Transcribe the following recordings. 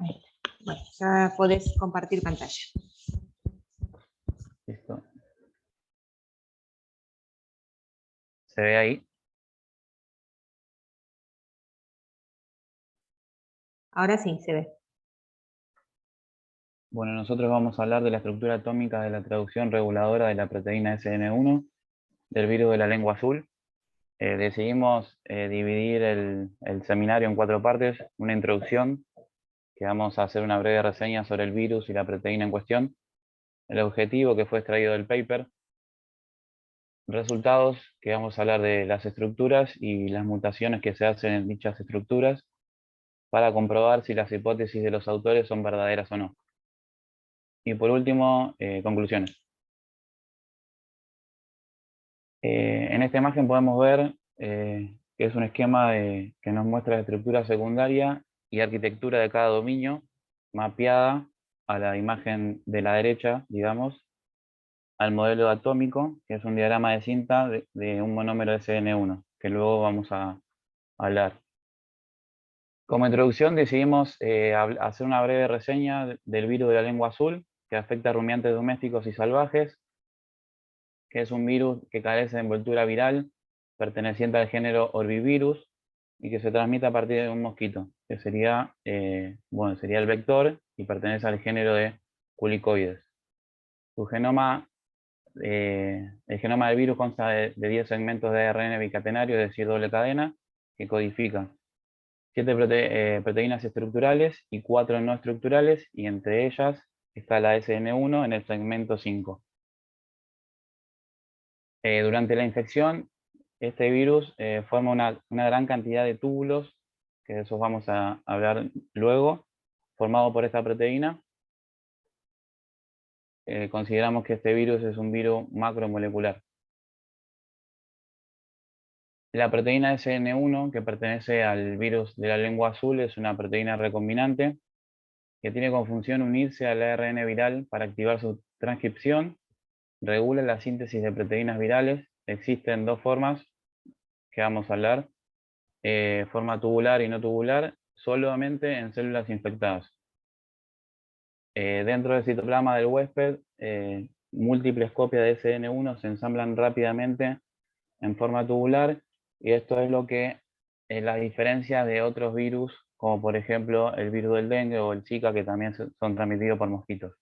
Ahí está. Bueno, ya podés compartir pantalla. Listo. ¿Se ve ahí? Ahora sí, se ve. Bueno, nosotros vamos a hablar de la estructura atómica de la traducción reguladora de la proteína SN1 del virus de la lengua azul. Decidimos dividir el seminario en 4 partes, una introducción, que vamos a hacer una breve reseña sobre el virus y la proteína en cuestión, el objetivo que fue extraído del paper, resultados, que vamos a hablar de las estructuras y las mutaciones que se hacen en dichas estructuras, para comprobar si las hipótesis de los autores son verdaderas o no. Y por último, conclusiones. En esta imagen podemos ver que es un esquema que nos muestra la estructura secundaria y arquitectura de cada dominio, mapeada a la imagen de la derecha, digamos, al modelo atómico, que es un diagrama de cinta de un monómero SN1, que luego vamos a hablar. Como introducción decidimos hacer una breve reseña del virus de la lengua azul, que afecta a rumiantes domésticos y salvajes, que es un virus que carece de envoltura viral, perteneciente al género Orbivirus, y que se transmite a partir de un mosquito, que sería, sería el vector, y pertenece al género de Culicoides. Su genoma, el genoma del virus consta de 10 segmentos de ARN bicatenario, es decir, doble cadena, que codifican 7 proteínas estructurales y 4 no estructurales, y entre ellas está la SN1 en el segmento 5. Durante la infección, este virus forma una gran cantidad de túbulos, que de esos vamos a hablar luego, formado por esta proteína. Consideramos que este virus es un virus macromolecular. La proteína SN1, que pertenece al virus de la lengua azul, es una proteína recombinante que tiene como función unirse al ARN viral para activar su transcripción, regula la síntesis de proteínas virales. Existen 2 formas que vamos a hablar, forma tubular y no tubular, solamente en células infectadas. Dentro del citoplasma del huésped, múltiples copias de SN1 se ensamblan rápidamente en forma tubular, y esto es lo que la diferencia de otros virus, como por ejemplo el virus del dengue o el Zika, que también son transmitidos por mosquitos.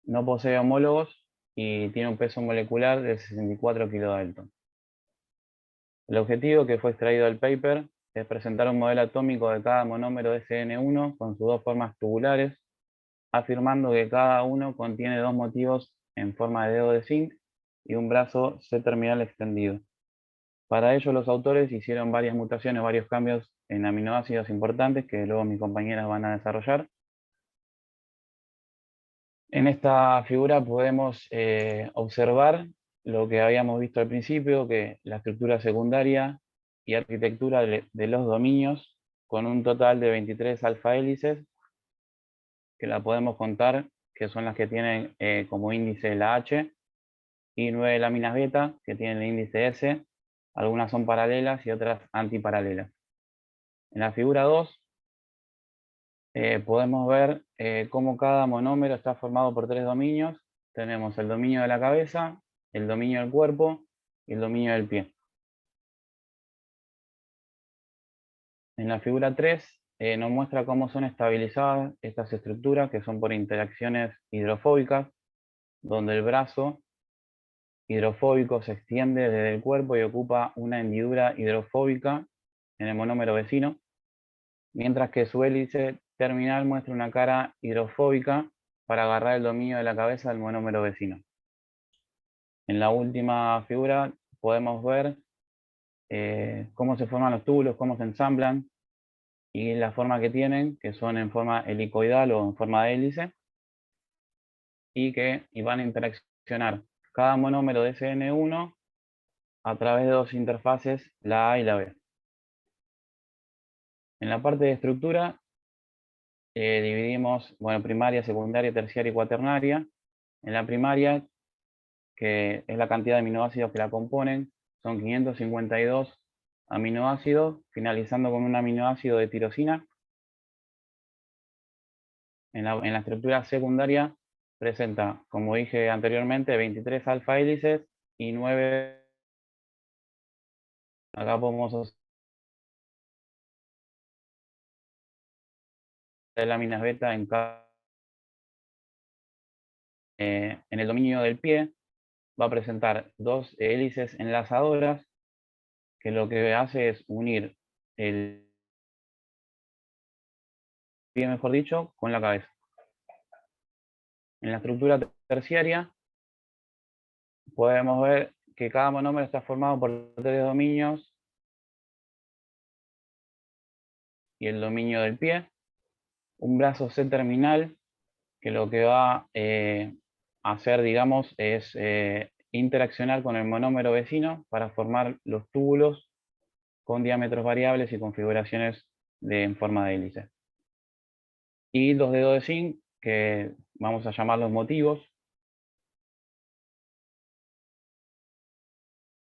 No posee homólogos y tiene un peso molecular de 64 kilodalton. El objetivo que fue extraído del paper es presentar un modelo atómico de cada monómero de SN1 con sus 2 formas tubulares, afirmando que cada uno contiene 2 motivos en forma de dedo de zinc y un brazo C-terminal extendido. Para ello, los autores hicieron varias mutaciones, varios cambios en aminoácidos importantes que luego mis compañeras van a desarrollar. En esta figura podemos observar lo que habíamos visto al principio, que la estructura secundaria y arquitectura de los dominios, con un total de 23 alfa hélices, que la podemos contar, que son las que tienen como índice la H, y 9 láminas beta, que tienen el índice S. Algunas son paralelas y otras antiparalelas. En la figura 2 podemos ver cómo cada monómero está formado por 3 dominios. Tenemos el dominio de la cabeza, el dominio del cuerpo y el dominio del pie. En la figura 3 nos muestra cómo son estabilizadas estas estructuras, que son por interacciones hidrofóbicas, donde el brazo hidrofóbico se extiende desde el cuerpo y ocupa una hendidura hidrofóbica en el monómero vecino, mientras que su hélice terminal muestra una cara hidrofóbica para agarrar el dominio de la cabeza del monómero vecino. En la última figura podemos ver cómo se forman los túbulos, cómo se ensamblan y la forma que tienen, que son en forma helicoidal o en forma de hélice, y van a interaccionar cada monómero de SN1 a través de 2 interfaces, la A y la B. En la parte de estructura dividimos primaria, secundaria, terciaria y cuaternaria. En la primaria, que es la cantidad de aminoácidos que la componen, son 552 aminoácidos, finalizando con un aminoácido de tirosina. en la estructura secundaria presenta, como dije anteriormente, 23 alfa hélices y 9. Acá podemos usar láminas beta en cada. En el dominio del pie va a presentar 2 hélices enlazadoras, que lo que hace es unir el pie, mejor dicho, con la cabeza. En la estructura terciaria podemos ver que cada monómero está formado por 3 dominios y el dominio del pie, un brazo C terminal, que lo que va a hacer, digamos, es interaccionar con el monómero vecino para formar los túbulos con diámetros variables y configuraciones en forma de hélice. Y 2 dedos de zinc, que vamos a llamarlos motivos,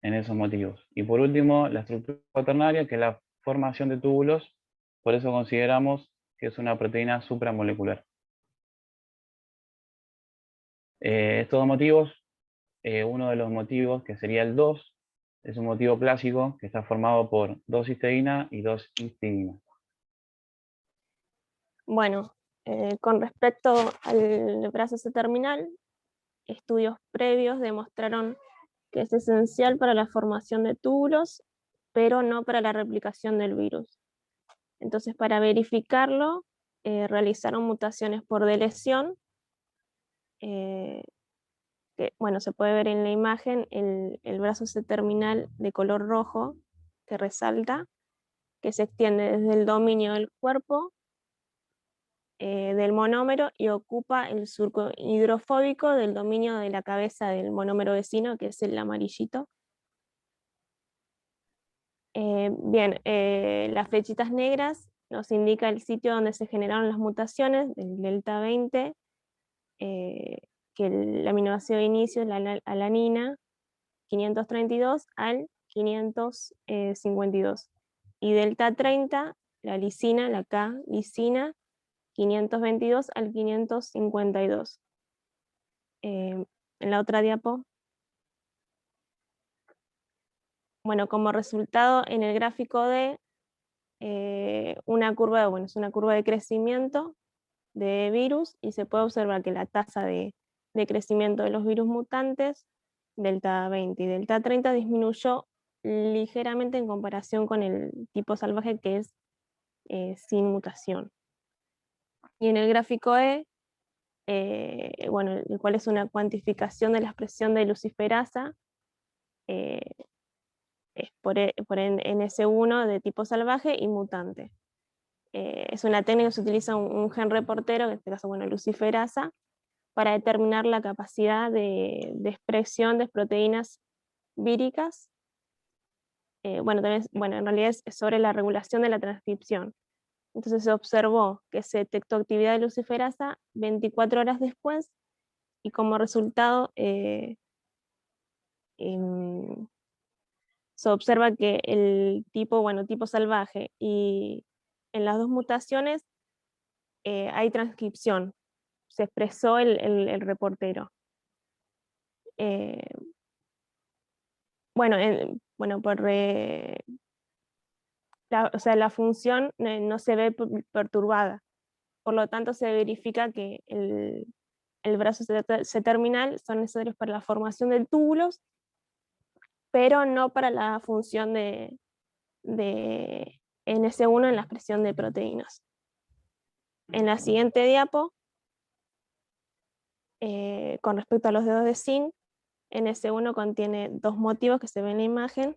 en esos motivos. Y por último, la estructura cuaternaria, que es la formación de túbulos, por eso consideramos que es una proteína supramolecular. Estos dos motivos, uno de los motivos, que sería el 2, es un motivo clásico que está formado por 2 cisteína y 2 histidina. Bueno, con respecto al brazo C terminal, estudios previos demostraron que es esencial para la formación de túbulos, pero no para la replicación del virus. Entonces, para verificarlo, realizaron mutaciones por delesión, que, bueno, se puede ver en la imagen el brazo C terminal de color rojo que resalta, que se extiende desde el dominio del cuerpo del monómero y ocupa el surco hidrofóbico del dominio de la cabeza del monómero vecino, que es el amarillito. Bien, las flechitas negras nos indica el sitio donde se generaron las mutaciones del delta 20, que el aminoácido de inicio es la alanina 532 al 552. Y delta 30, la lisina, la K-lisina, 522 al 552. En la otra diapo. Bueno, como resultado en el gráfico de una curva, bueno, es una curva de crecimiento de virus y se puede observar que la tasa de crecimiento de los virus mutantes, delta 20 y delta 30, disminuyó ligeramente en comparación con el tipo salvaje, que es sin mutación. Y en el gráfico E, bueno, el cual es una cuantificación de la expresión de luciferasa, es por NS1 de tipo salvaje y mutante. Es una técnica que se utiliza un gen reportero, en este caso, bueno, luciferasa, para determinar la capacidad de expresión de proteínas víricas. Bueno, también, bueno, en realidad es sobre la regulación de la transcripción. Entonces se observó que se detectó actividad de luciferasa 24 horas después y como resultado se observa que el tipo, bueno, tipo salvaje y en las dos mutaciones hay transcripción, se expresó el reportero. Bueno, por o sea, la función no se ve perturbada, por lo tanto se verifica que el brazo C terminal son necesarios para la formación de túbulos, pero no para la función de NS1 en la expresión de proteínas. En la siguiente diapo, con respecto a los dedos de zinc, NS1 contiene 2 motivos que se ven en la imagen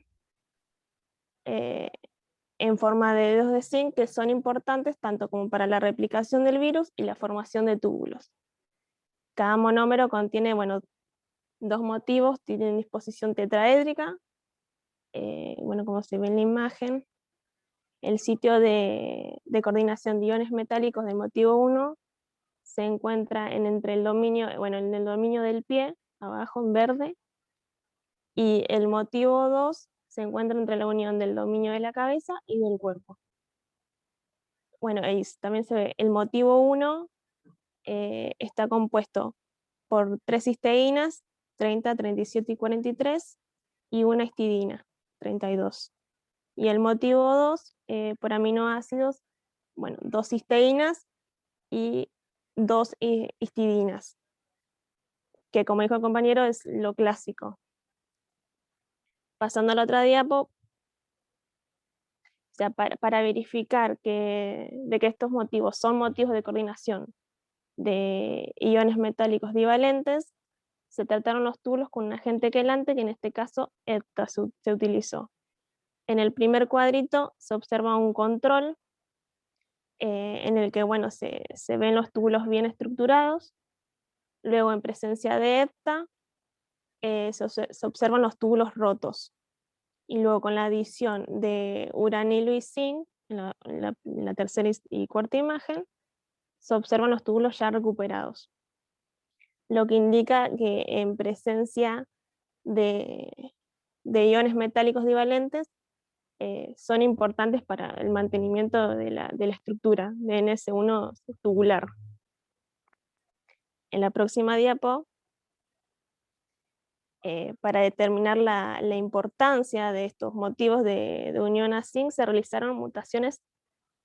en forma de dedos de zinc, que son importantes tanto como para la replicación del virus y la formación de túbulos. Cada monómero contiene, bueno, 2 motivos, tienen disposición tetraédrica, bueno, como se ve en la imagen. El sitio de coordinación de iones metálicos del motivo 1 se encuentra entre el dominio, bueno, en el dominio del pie, abajo en verde, y el motivo 2 se encuentra entre la unión del dominio de la cabeza y del cuerpo. Bueno, ahí también se ve el motivo 1, está compuesto por 3 cisteínas, 30, 37 y 43, y una histidina, 32. Y el motivo 2, por aminoácidos, bueno, 2 cisteínas y 2 histidinas, que como dijo el compañero es lo clásico. Pasando a la otra diapo, o sea, para verificar de que estos motivos son motivos de coordinación de iones metálicos divalentes, se trataron los túbulos con un agente quelante, que en este caso ETA se utilizó. En el primer cuadrito se observa un control en el que bueno, se ven los túbulos bien estructurados. Luego, en presencia de ETA, se observan los túbulos rotos. Y luego, con la adición de uranilo y zinc, en la tercera y cuarta imagen, se observan los túbulos ya recuperados. Lo que indica que en presencia de iones metálicos divalentes son importantes para el mantenimiento de la estructura de NS1 tubular. En la próxima diapo, para determinar la importancia de estos motivos de unión a zinc, se realizaron mutaciones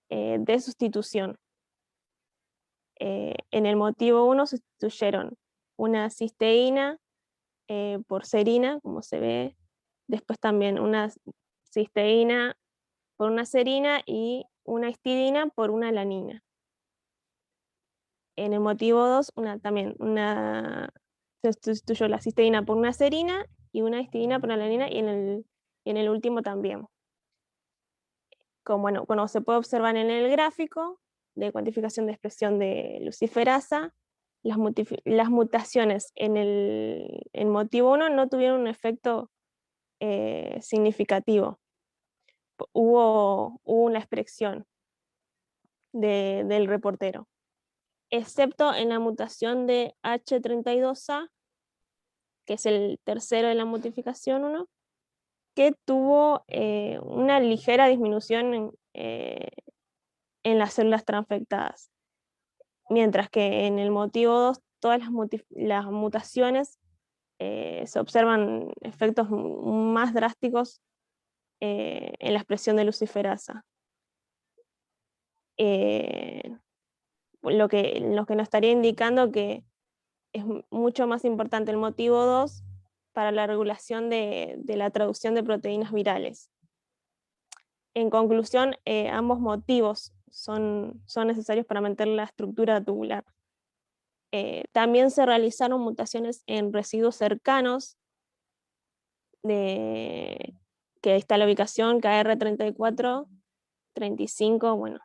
de sustitución. En el motivo 1 sustituyeron una cisteína por serina, como se ve, después también una cisteína por una serina y una histidina por una alanina. En el motivo 2 se sustituyó la cisteína por una serina y una histidina por una alanina, y en el último también. Como se puede observar en el gráfico de cuantificación de expresión de luciferasa, las mutaciones en el motivo 1 no tuvieron un efecto significativo. Hubo una expresión del reportero, excepto en la mutación de H32A, que es el tercero de la modificación 1, que tuvo una ligera disminución en las células transfectadas, mientras que en el motivo 2 todas las mutaciones se observan efectos más drásticos en la expresión de luciferasa. Lo que nos estaría indicando que es mucho más importante el motivo 2 para la regulación de la traducción de proteínas virales. En conclusión, ambos motivos son necesarios para mantener la estructura tubular. También se realizaron mutaciones en residuos cercanos, que está la ubicación KR34, 35, bueno,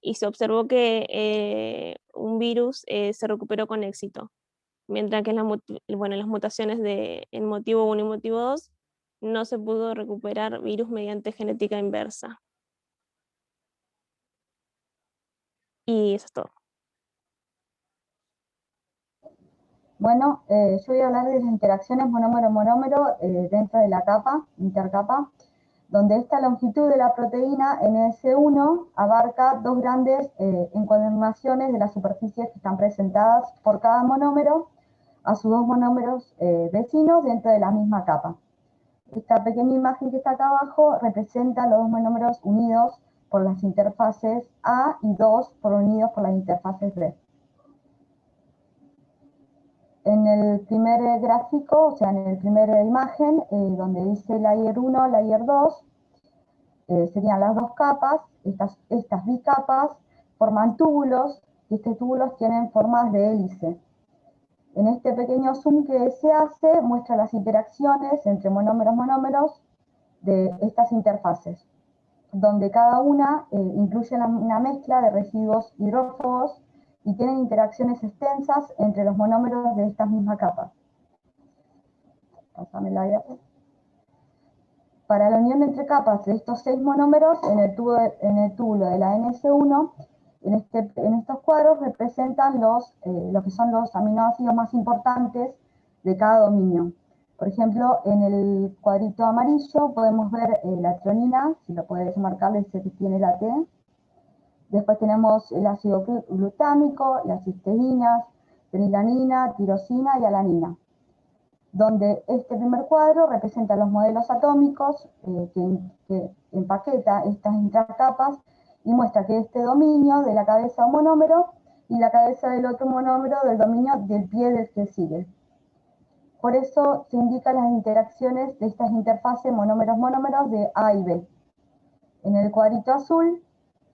y se observó que un virus se recuperó con éxito, mientras que en las mutaciones en motivo 1 y motivo 2 no se pudo recuperar virus mediante genética inversa. Y eso es todo. Bueno, yo voy a hablar de las interacciones monómero-monómero dentro de la capa, intercapa, donde esta longitud de la proteína NS1 abarca dos grandes encuadernaciones de las superficies que están presentadas por cada monómero a sus dos monómeros vecinos dentro de la misma capa. Esta pequeña imagen que está acá abajo representa los dos monómeros unidos por las interfaces A y 2 unidos por las interfaces B. En el primer gráfico, o sea, en la primera imagen, donde dice layer 1, layer 2, serían las dos capas. Estas bicapas forman túbulos, y estos túbulos tienen formas de hélice. En este pequeño zoom que se hace, muestra las interacciones entre monómeros de estas interfaces, donde cada una incluye una mezcla de residuos hidrófobos y tienen interacciones extensas entre los monómeros de esta misma capa. Pásame la diapositiva. Para la unión entre capas de estos 6 monómeros, en el túbulo de la NS1, en estos cuadros representan lo que son los aminoácidos más importantes de cada dominio. Por ejemplo, en el cuadrito amarillo podemos ver la tronina, si lo puedes marcar, dice que tiene la T. Después tenemos el ácido glutámico, las cisteínas, fenilanina, tirosina y alanina, donde este primer cuadro representa los modelos atómicos que empaqueta estas intracapas y muestra que este dominio de la cabeza de un monómero y la cabeza del otro monómero del dominio del pie del que sigue. Por eso se indican las interacciones de estas interfaces monómeros-monómeros de A y B. En el cuadrito azul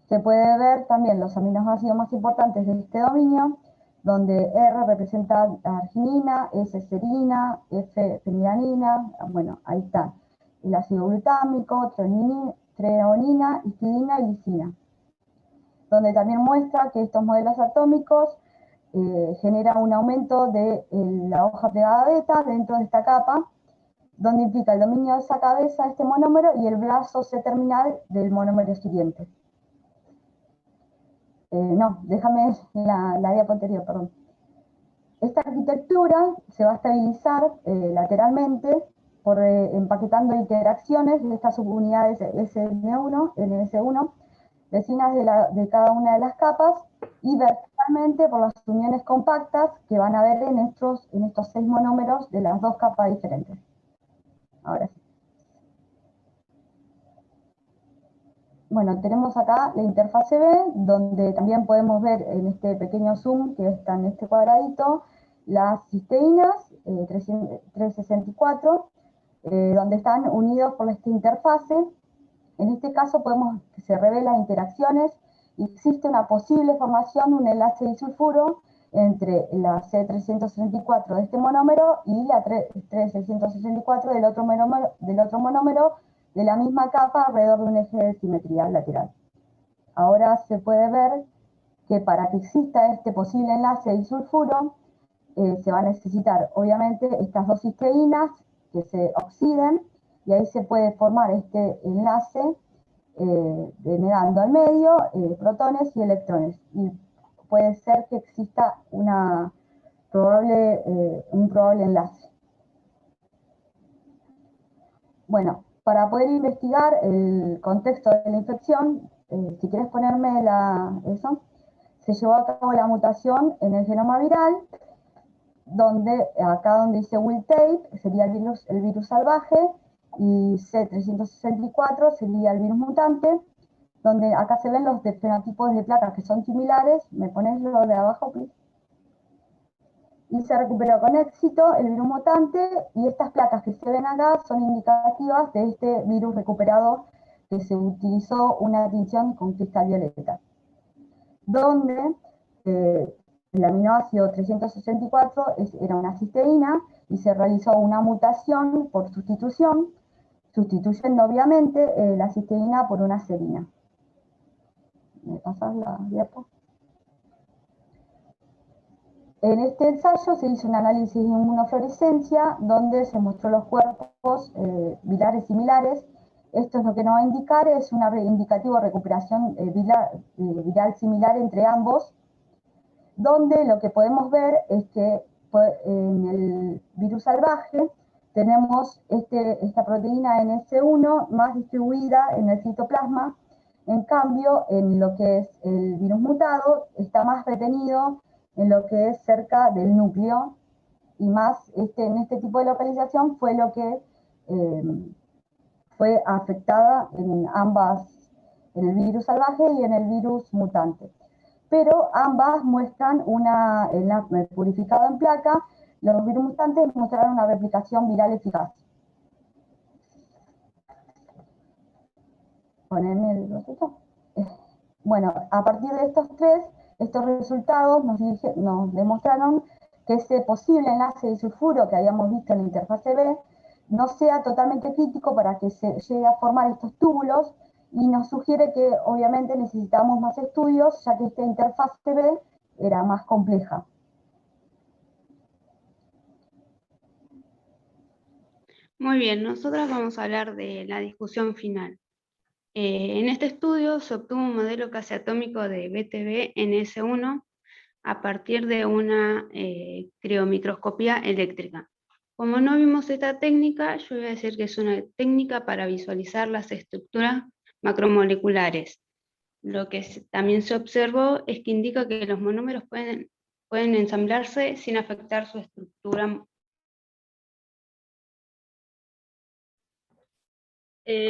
se puede ver también los aminoácidos más importantes de este dominio, donde R representa arginina, S serina, F fenilanina, bueno, ahí está, el ácido glutámico, treonina, histidina y lisina. Donde también muestra que estos modelos atómicos generan un aumento de la hoja plegada beta dentro de esta capa, donde implica el dominio de esa cabeza, este monómero, y el brazo C-terminal del monómero siguiente. No, déjame la diapo anterior, perdón. Esta arquitectura se va a estabilizar lateralmente empaquetando interacciones de estas subunidades SN1, NS1, vecinas de cada una de las capas, y verticalmente por las uniones compactas que van a haber en estos 6 monómeros de las 2 capas diferentes. Ahora sí. Bueno, tenemos acá la interfase B, donde también podemos ver en este pequeño zoom que está en este cuadradito, las cisteínas 364, donde están unidos por esta interfase. En este caso podemos que se revelan interacciones y existe una posible formación de un enlace disulfuro entre la C364 de este monómero y la 3664 del otro monómero de la misma capa alrededor de un eje de simetría lateral. Ahora se puede ver que para que exista este posible enlace disulfuro se va a necesitar obviamente estas dos cisteínas que se oxiden, y ahí se puede formar este enlace negando al medio protones y electrones, y puede ser que exista un probable enlace. Bueno, para poder investigar el contexto de la infección, si quieres ponerme eso, se llevó a cabo la mutación en el genoma viral, donde acá donde dice wild type sería el virus salvaje, y C364 sería el virus mutante, donde acá se ven los fenotipos de placas que son similares. ¿Me pones lo de abajo, please? Y se recuperó con éxito el virus mutante, y estas placas que se ven acá son indicativas de este virus recuperado, que se utilizó una tinción con cristal violeta, donde el aminoácido 364 era una cisteína, y se realizó una mutación por sustitución, sustituyendo obviamente la cisteína por una serina. ¿Me pasas la diapo? En este ensayo se hizo un análisis de inmunofluorescencia, donde se mostró los cuerpos virales similares. Esto es lo que nos va a indicar, es una indicativo de recuperación viral similar entre ambos, donde lo que podemos ver es que en el virus salvaje tenemos esta proteína NS1 más distribuida en el citoplasma. En cambio, en lo que es el virus mutado, está más retenido en lo que es cerca del núcleo, y más en este tipo de localización fue lo que fue afectada en el virus salvaje y en el virus mutante. Pero ambas muestran en la purificado en placa, los virus mutantes mostraron una replicación viral eficaz. Poneme el botito. Bueno, a partir de estos resultados nos demostraron que ese posible enlace de sulfuro que habíamos visto en la interfase B no sea totalmente crítico para que se llegue a formar estos túbulos, y nos sugiere que obviamente necesitamos más estudios, ya que esta interfase B era más compleja. Muy bien, nosotros vamos a hablar de la discusión final. En este estudio se obtuvo un modelo casi atómico de BTB-NS1 a partir de una criomicroscopía eléctrica. Como no vimos esta técnica, yo voy a decir que es una técnica para visualizar las estructuras macromoleculares. Lo que también se observó es que indica que los monómeros pueden ensamblarse sin afectar su estructura.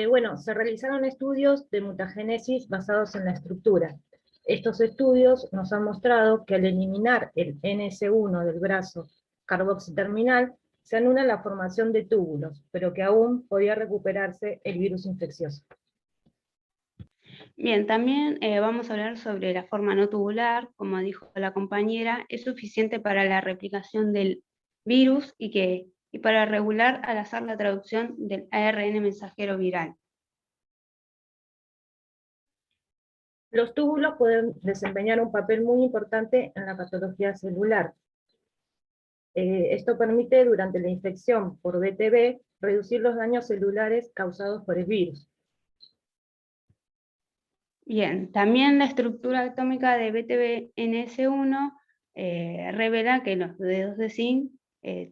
Bueno, se realizaron estudios de mutagénesis basados en la estructura. Estos estudios nos han mostrado que al eliminar el NS1 del brazo carboxiterminal, se anula la formación de túbulos, pero que aún podía recuperarse el virus infeccioso. Bien, también vamos a hablar sobre la forma no tubular. Como dijo la compañera, es suficiente para la replicación del virus y para regular al hacer la traducción del ARN mensajero viral. Los túbulos pueden desempeñar un papel muy importante en la patología celular. Esto permite, durante la infección por BTV, reducir los daños celulares causados por el virus. Bien, también la estructura atómica de BTV-NS1 revela que los dedos de zinc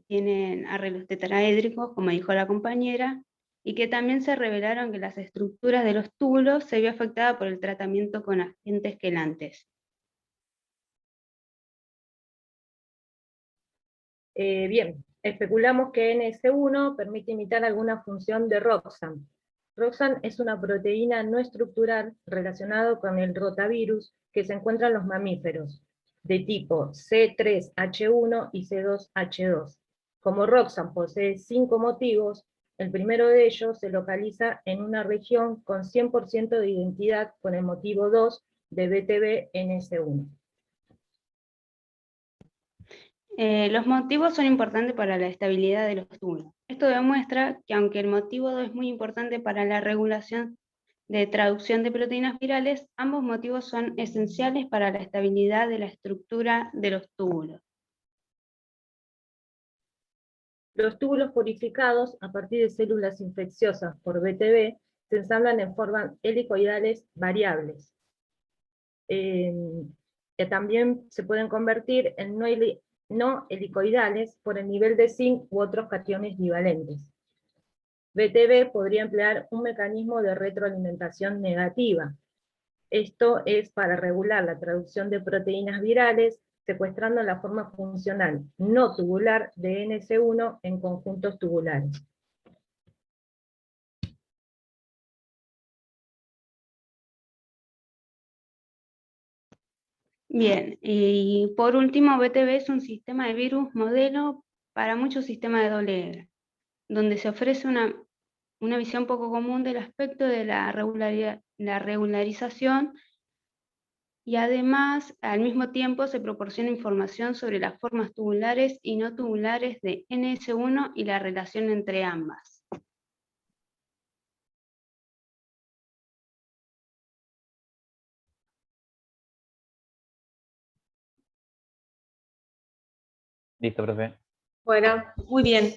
tienen arreglos tetraédricos, como dijo la compañera, y que también se revelaron que las estructuras de los túbulos se vio afectada por el tratamiento con agentes quelantes. Bien, especulamos que NS1 permite imitar alguna función de ROXAN. ROXAN es una proteína no estructural relacionada con el rotavirus que se encuentra en los mamíferos, de tipo C3H1 y C2H2. Como ROXAN posee 5 motivos, el primero de ellos se localiza en una región con 100% de identidad con el motivo 2 de BTV-NS1. Los motivos son importantes para la estabilidad de los túbulos. Esto demuestra que aunque el motivo 2 es muy importante para la regulación de traducción de proteínas virales, ambos motivos son esenciales para la estabilidad de la estructura de los túbulos. Los túbulos purificados, a partir de células infecciosas por BTV, se ensamblan en formas helicoidales variables, que también se pueden convertir en no helicoidales por el nivel de zinc u otros cationes bivalentes. BTV podría emplear un mecanismo de retroalimentación negativa. Esto es para regular la traducción de proteínas virales, secuestrando la forma funcional no tubular de NS1 en conjuntos tubulares. Bien, y por último, BTV es un sistema de virus modelo para muchos sistemas de doble hebra, donde se ofrece una visión poco común del aspecto de la regularización, y además, al mismo tiempo, se proporciona información sobre las formas tubulares y no tubulares de NS1 y la relación entre ambas. Listo, profe. Bueno, muy bien,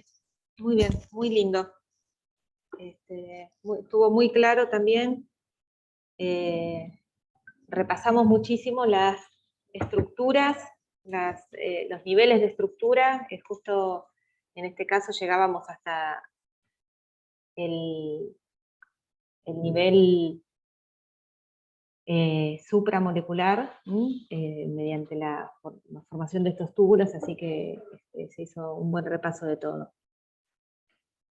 muy lindo. Estuvo muy claro también. Repasamos muchísimo las estructuras, los niveles de estructura, que justo en este caso llegábamos hasta el nivel supramolecular, mediante la formación de estos túbulos, así que se hizo un buen repaso de todo.